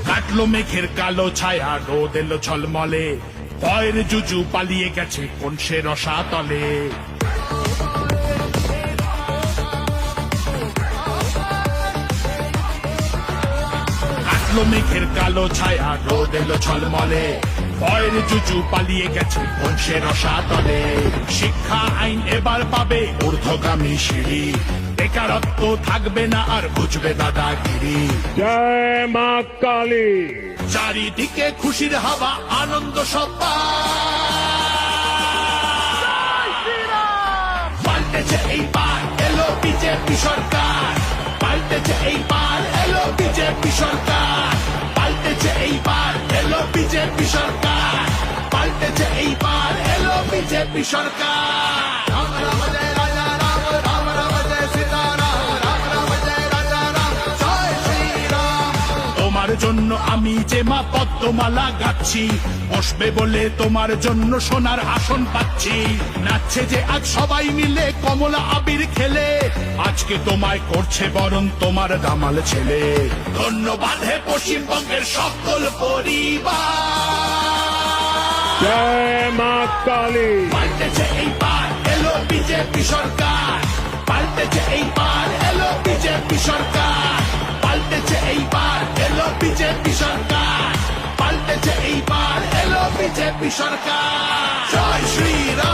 কাটলো মেঘের কালো ছায়া, রোদ এলো ঝলমলে, ভয়ের জুজু পালিয়ে গেছে কোন সে রসাতলে। কাটলো মেঘের কালো ছায়া, রোদ এলো ঝলমলে, ভয়ের জুজু পালিয়ে গেছে কোন সে রসাতলে। শিক্ষা আইন এবার পাবে ঊর্ধ্বগামী সিঁড়ি, বেকারত্ব থাকবে না আর বুঝবে দাদাগিরি। জয় মা কালী। চারিদিকে খুশির হাওয়া, আনন্দ সব্বা, পাল্টেছে এইবার এলো বিজেপি সরকার, পাল্টেছে এইবার এলো বিজেপি সরকার, পাল্টেছে এইবার এলো বিজেপি সরকার, পাল্টেছে এইবার এলো বিজেপি সরকার। রাম রাম জয় রাজা রাম, রাম রাম জয় সীতারাম, রাম রাম জয় রাজা রাম, জয় শ্রীরাম। তোমার জন্য আমি যে মা পদ্মমালা গাচ্ছি, বসবে বলে তোমার জন্য সোনার আসন পাচ্ছি। নাচছে যে আজ সবাই মিলে কমলা আবির খেলে, আজকে তোমায় করছে বরণ তোমার দামাল ছেলে। ধন্যবাদ হে পশ্চিমবঙ্গের সকল পরিবার। জয় মা কালী। পাল্টেছে এইবার এলো বিজেপি সরকার, পাল্টেছে এইবার এলো বিজেপি সরকার, পাল্টেছে এইবার এলো বিজেপি সরকার, পাল্টেছে এইবার এলো বিজেপি সরকার। জয় শ্রীরাম।